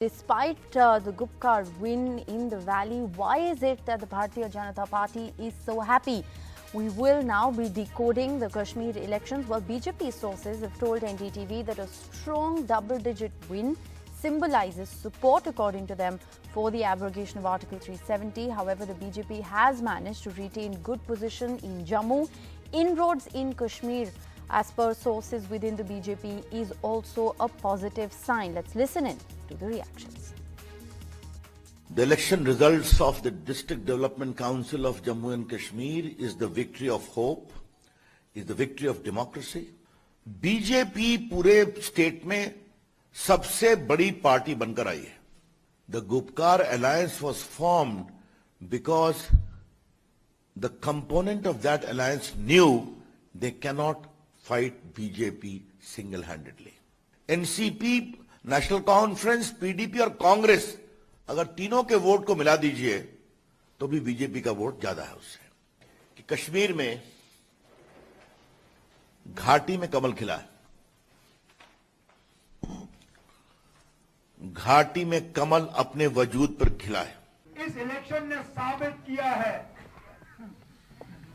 Despite the Gupkar win in the valley, why is it that the Bharatiya Janata Party is so happy? We will now be decoding the Kashmir elections. Well, BJP sources have told NDTV that a strong double-digit win symbolizes support, according to them, for the abrogation of Article 370. However, the BJP has managed to retain good position in Jammu. Inroads in Kashmir, as per sources within the BJP, is also a positive sign. Let's listen in to the reactions. The election results of the District Development Council of Jammu and Kashmir is the victory of hope, is the victory of democracy. BJP पूरे state में सबसे बड़ी party बनकर आई है. The Gupkar alliance was formed because the component of that alliance knew they cannot fight BJP single-handedly. NCP, national conference, PDP और कांग्रेस, अगर तीनों के वोट को मिला दीजिए तो भी बीजेपी का वोट ज्यादा है उससे. कि कश्मीर में घाटी में कमल खिला है. घाटी में कमल अपने वजूद पर खिला है. इस इलेक्शन ने साबित किया है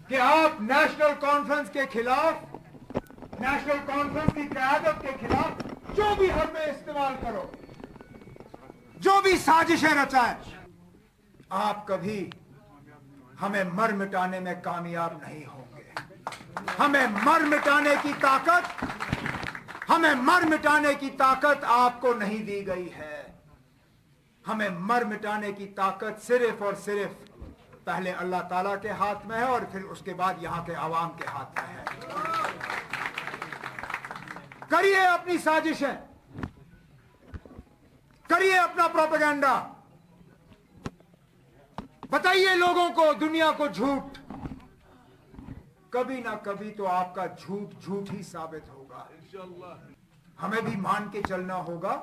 कि आप नेशनल कॉन्फ्रेंस के खिलाफ, नेशनल कॉन्फ्रेंस की क़यादत के खिलाफ जो भी हमें इस्तेमाल करो, जो भी साजिशें रचाएं, आप कभी हमें मर मिटाने में कामयाब नहीं होंगे. हमें मर मिटाने की ताकत आपको नहीं दी गई है. हमें मर मिटाने की ताकत सिर्फ और सिर्फ पहले अल्लाह ताला के हाथ में है और फिर उसके बाद यहां के आवाम के हाथ में है. करिए अपनी साजिशें, करिए अपना प्रोपेगेंडा, बताइए लोगों को, दुनिया को झूठ. कभी ना कभी तो आपका झूठ झूठ ही साबित होगा. हमें भी मान के चलना होगा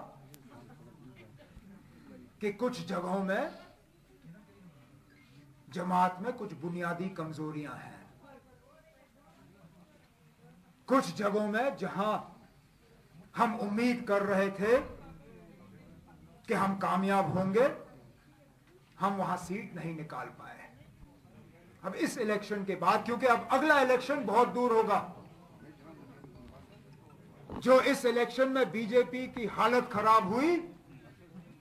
कि कुछ जगहों में जमात में कुछ बुनियादी कमजोरियां हैं. कुछ जगहों में जहां हम उम्मीद कर रहे थे कि हम कामयाब होंगे, हम वहां सीट नहीं निकाल पाए. अब इस इलेक्शन के बाद, क्योंकि अब अगला इलेक्शन बहुत दूर होगा, जो इस इलेक्शन में बीजेपी की हालत खराब हुई,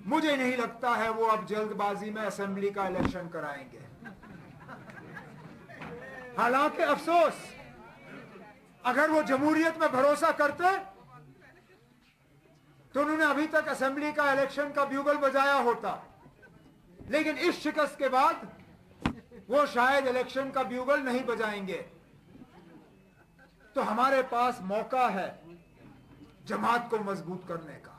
मुझे नहीं लगता है वो अब जल्दबाजी में असेंबली का इलेक्शन कराएंगे. हालांकि अफसोस, अगर वो जमहूरियत में भरोसा करते तो उन्होंने अभी तक असेंबली का इलेक्शन का ब्यूगल बजाया होता. लेकिन इस शिकस्त के बाद वो शायद इलेक्शन का ब्यूगल नहीं बजाएंगे. तो हमारे पास मौका है जमात को मजबूत करने का,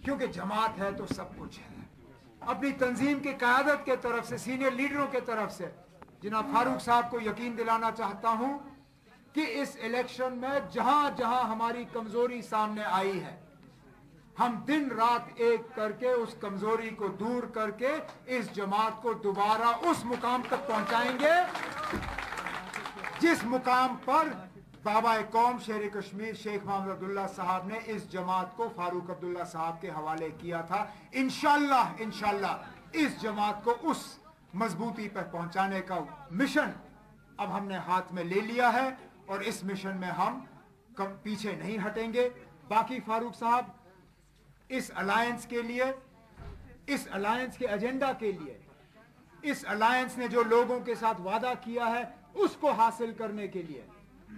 क्योंकि जमात है तो सब कुछ है. अपनी तंजीम की क़यादत के तरफ से, सीनियर लीडरों के तरफ से जनाब फारूक साहब को यकीन दिलाना चाहता हूं कि इस इलेक्शन में जहां जहां हमारी कमजोरी सामने आई है, हम दिन रात एक करके उस कमजोरी को दूर करके इस जमात को दोबारा उस मुकाम तक पहुंचाएंगे जिस मुकाम पर बाबा कौम शेर कश्मीर शेख मोहम्मद अब्दुल्ला साहब ने इस जमात को फारूक अब्दुल्ला साहब के हवाले किया था. इंशाअल्लाह इस जमात को उस मजबूती पर पहुंचाने का मिशन अब हमने हाथ में ले लिया है और इस मिशन में हम कम पीछे नहीं हटेंगे. बाकी फारूक साहब, इस अलायंस के लिए, इस अलायंस के एजेंडा के लिए, इस अलायंस ने जो लोगों के साथ वादा किया है उसको हासिल करने के लिए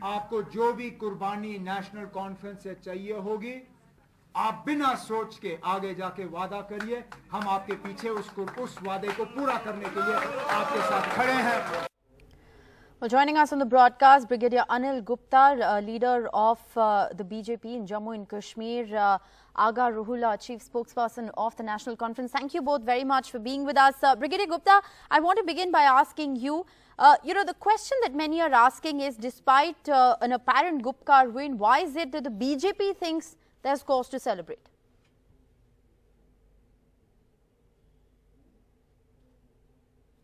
आपको जो भी कुर्बानी नेशनल कॉन्फ्रेंस से चाहिए होगी, आप बिना सोच के आगे जाके वादा करिए. हम आपके पीछे उस वादे को पूरा करने के लिए आपके साथ खड़े हैं. Well, joining us on the broadcast, Brigadier Anil Gupta, leader of the BJP in Jammu and Kashmir, Agha Ruhullah, Chief Spokesperson of the National Conference. Thank you both very much for being with us. Brigadier Gupta, I want to begin by asking you, the question that many are asking is, despite an apparent Gupkar win, why is it that the BJP thinks there's cause to celebrate?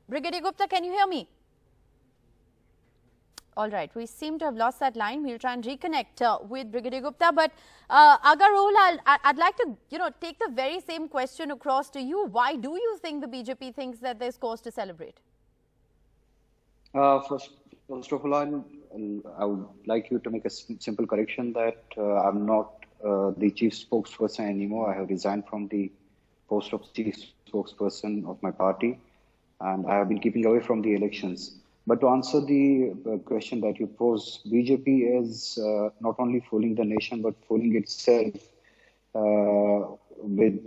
Brigadier Gupta, can you hear me? All right, we seem to have lost that line. We'll try and reconnect with Brigadier Gupta. But Aga Rohila, I'd like to, take the very same question across to you. Why do you think the BJP thinks that there's cause to celebrate? First of all, I would like you to make a simple correction that I'm not the chief spokesperson anymore. I have resigned from the post of chief spokesperson of my party, and I have been keeping away from the elections. But to answer the question that you posed, BJP is not only fooling the nation, but fooling itself with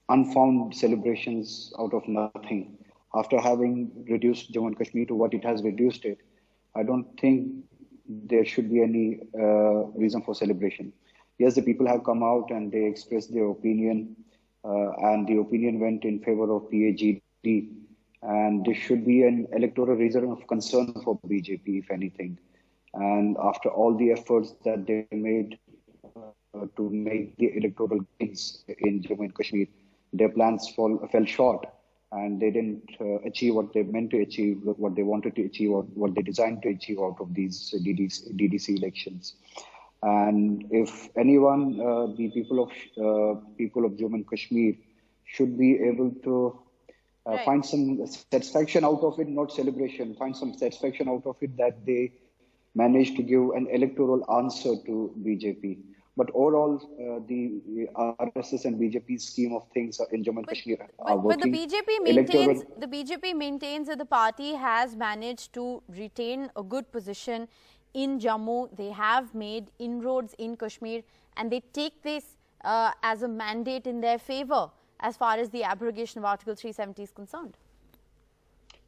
unfound celebrations out of nothing. After having reduced Jammu and Kashmir to what it has reduced it, I don't think there should be any reason for celebration. Yes, the people have come out and they expressed their opinion, and the opinion went in favor of PAGD. And this should be an electoral reason of concern for BJP, if anything. And after all the efforts that they made to make the electoral gains in Jammu and Kashmir, their plans fell short, and they didn't achieve what they meant to achieve, what they wanted to achieve, or what they designed to achieve out of these DDC elections. And if anyone, the people of Jammu and Kashmir should be able to find some satisfaction out of it, not celebration, find some satisfaction out of it that they managed to give an electoral answer to BJP. But overall, the RSS and BJP's scheme of things in Jammu and Kashmir are working. But the BJP maintains that the party has managed to retain a good position in Jammu. They have made inroads in Kashmir, and they take this as a mandate in their favor as far as the abrogation of Article 370 is concerned.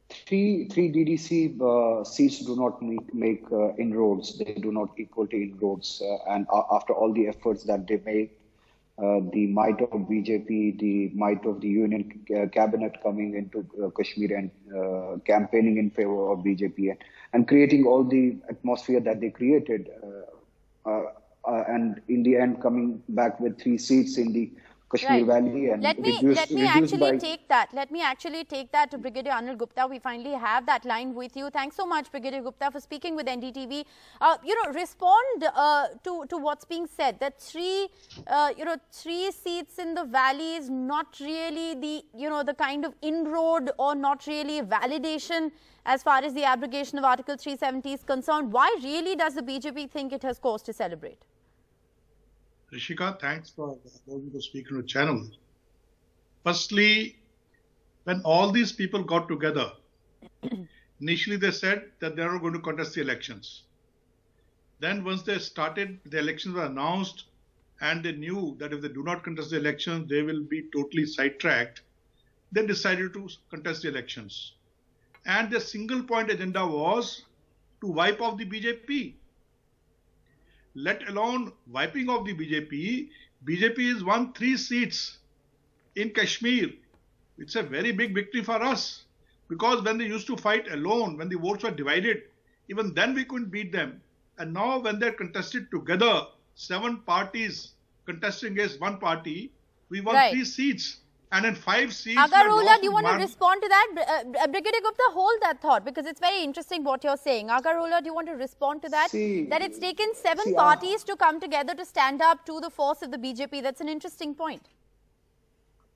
Three DDC seats do not make inroads. They do not equal to inroads. And after all the efforts that they made, the might of BJP, the might of the union cabinet coming into Kashmir and campaigning in favor of BJP and creating all the atmosphere that they created, and in the end coming back with 3 seats in the Kashmir Valley, and let me actually take that to Brigadier Anil Gupta. We finally have that line with you. Thanks so much, Brigadier Gupta, for speaking with NDTV. Respond to what's being said, that 3 seats in the valley is not really the kind of inroad, or not really a validation as far as the abrogation of Article 370 is concerned. Why really does the BJP think it has cause to celebrate? Rishika, thanks for allowing me to speak on the channel. Firstly, when all these people got together, initially they said that they are going to contest the elections. Then once they started, the elections were announced, and they knew that if they do not contest the elections, they will be totally sidetracked. They decided to contest the elections. And their single point agenda was to wipe off the BJP. Let alone wiping off the BJP, BJP has won 3 seats in Kashmir. It's a very big victory for us, because when they used to fight alone, when the votes were divided, even then we couldn't beat them. And now when they're contested together, 7 parties contesting against 1 party, we won 3 seats. And in 5 seats, Aga Rohila, do you want to respond to that? Brigadier Gupta, hold that thought, because it's very interesting what you're saying. Aga Rohila, do you want to respond to that? That it's taken 7 parties to come together to stand up to the force of the BJP. That's an interesting point.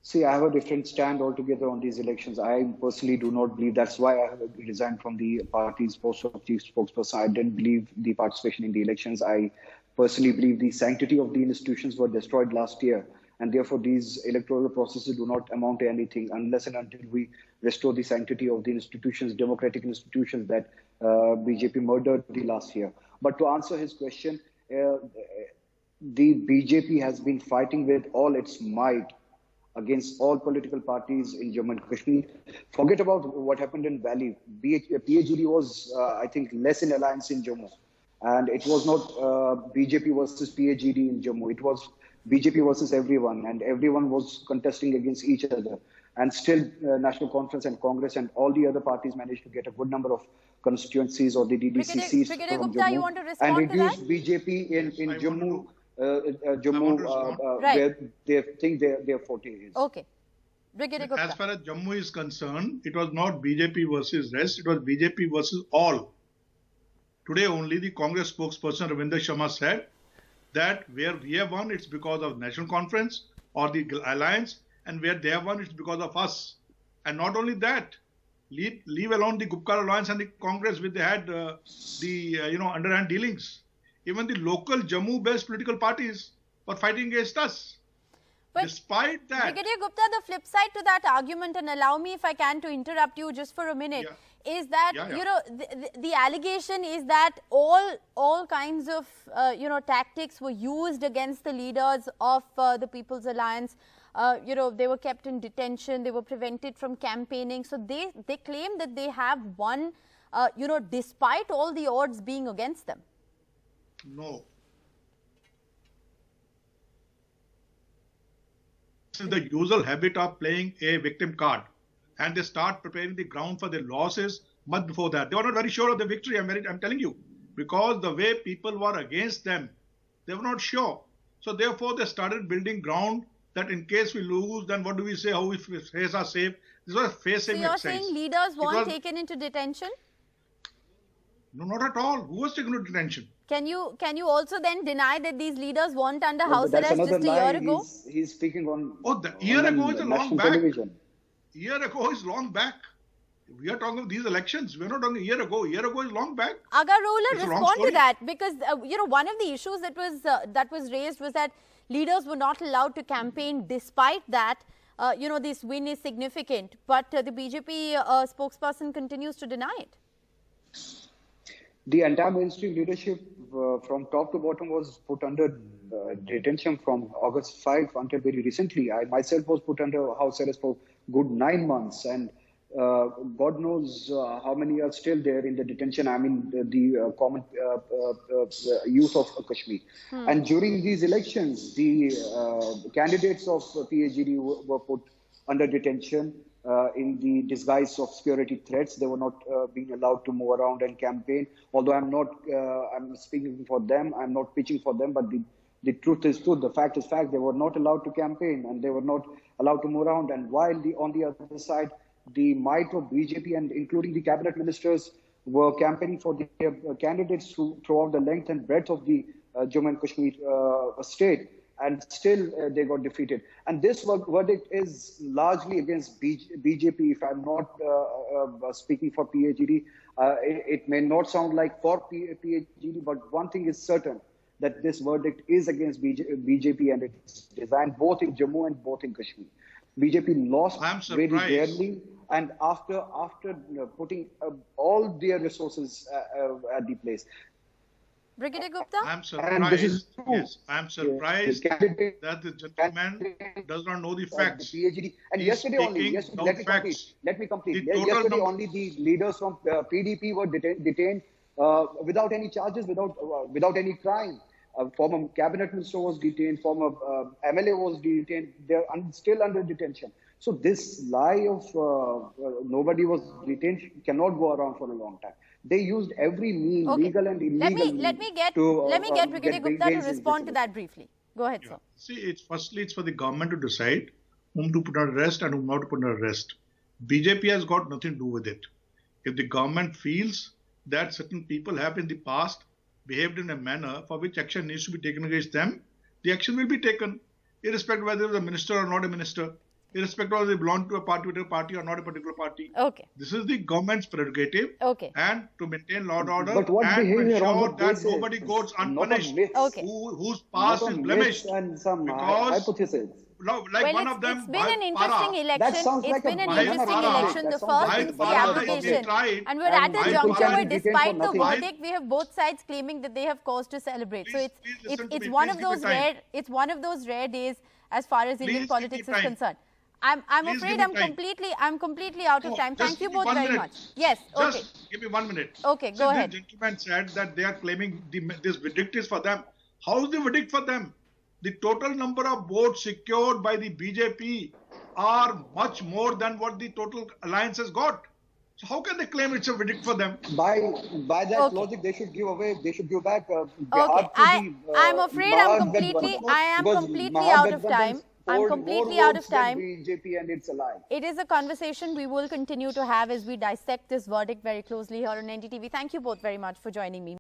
See, I have a different stand altogether on these elections. I personally do not believe. That's why I have resigned from the party's post of chief spokesperson. I didn't believe the participation in the elections. I personally believe the sanctity of the institutions were destroyed last year. And therefore, these electoral processes do not amount to anything unless and until we restore the sanctity of the institutions, democratic institutions that BJP murdered the last year. But to answer his question, the BJP has been fighting with all its might against all political parties in Jammu and Kashmir. Forget about what happened in Valley. PAGD was, I think, less in alliance in Jammu. And it was not BJP versus PAGD in Jammu. It was BJP versus everyone, and everyone was contesting against each other. And still, National Conference and Congress and all the other parties managed to get a good number of constituencies or the DDC seats Brigadier from Gupta, Jammu, you want to respond and reduce to that? BJP in Jammu, where they think their forte is. Okay. Brigadier Gupta. As far as Jammu is concerned, it was not BJP versus rest, it was BJP versus all. Today only the Congress spokesperson Ravinder Sharma said that where we have won, it's because of National Conference or the alliance, and where they have won, it's because of us. And not only that, leave alone the Gupkar alliance and the Congress, which they had underhand dealings. Even the local Jammu-based political parties were fighting against us. But despite that, Brigadier Gupta, the flip side to that argument, and allow me if I can to interrupt you just for a minute, is that the allegation is that all kinds of tactics were used against the leaders of the People's Alliance. They were kept in detention, they were prevented from campaigning. So they claim that they have won, despite all the odds being against them. No. This is the usual habit of playing a victim card, and they start preparing the ground for their losses much before that. They were not very sure of the victory, I'm telling you, because the way people were against them, they were not sure. So therefore they started building ground that in case we lose, then what do we say, how we face are safe. This was a face-saving exercise. So you're saying leaders weren't taken into detention? No, not at all. Who was taken into detention? Can you also then deny that these leaders weren't under house arrest just a year ago? He's speaking on. Oh, the year ago is a long back. Television. Year ago is long back. We are talking of these elections. We're not talking a year ago. A year ago is long back. Agar Roller, respond to that, because one of the issues that was raised was that leaders were not allowed to campaign. Despite that, this win is significant, but the BJP spokesperson continues to deny it. The entire mainstream leadership from top to bottom was put under detention from August 5 until very recently. I myself was put under house arrest for good 9 months, and God knows how many are still there in the detention. I mean, the common youth of Kashmir. And during these elections, the candidates of PAGD were put under detention in the disguise of security threats. They were not being allowed to move around and campaign. Although I'm speaking for them, I'm not pitching for them, but the truth is truth. The fact is fact. They were not allowed to campaign, and they were not allowed to move around. And while on the other side, the might of BJP and including the cabinet ministers were campaigning for their candidates throughout the length and breadth of the Jammu and Kashmir state, and still they got defeated. And this verdict is largely against BJP. If I'm not speaking for PAGD, it may not sound like for PAGD, but one thing is certain, that this verdict is against BJP, and it's designed both in Jammu and both in Kashmir. BJP lost very barely, and after putting all their resources at the place. Brigadier Gupta? I'm surprised. Yes, I'm surprised that the gentleman does not know the facts. PAGD. And yesterday only, let me complete. Yesterday only the leaders from PDP were detained without any charges, without any crime. Former cabinet minister was detained, former MLA was detained. They're still under detention. So this lie of nobody was detained cannot go around for a long time. They used every mean, legal and illegal. Let me get Brigadier Gupta to respond to that briefly. Go ahead, sir. See, it's for the government to decide whom to put on arrest and whom not to put on arrest. BJP has got nothing to do with it. If the government feels that certain people have in the past behaved in a manner for which action needs to be taken against them, the action will be taken, irrespective of whether it's a minister or not a minister, irrespective of whether they belong to a particular party or not a particular party. Okay. This is the government's prerogative. Okay. And to maintain law and order and to ensure that nobody goes unpunished. Okay. Whose past is blemished. And some hypotheses. Of them, it's been an interesting election. It's been an interesting election. The first is the application. And we're at a juncture where, despite the verdict, we have both sides claiming that they have cause to celebrate. So it's one of those rare days as far as Indian politics is concerned. I'm afraid I'm completely out of time. Thank you both very much. Yes. Okay. Just give me 1 minute. Okay, go ahead. The gentleman said that they are claiming this verdict is for them. How is the verdict for them? The total number of votes secured by the BJP are much more than what the total alliance has got. So how can they claim it's a verdict for them? By that logic, they should give away. They should give back. I'm afraid I am completely out of time. I'm completely out of time. BJP and its allies. It is a conversation we will continue to have as we dissect this verdict very closely here on NDTV. Thank you both very much for joining me.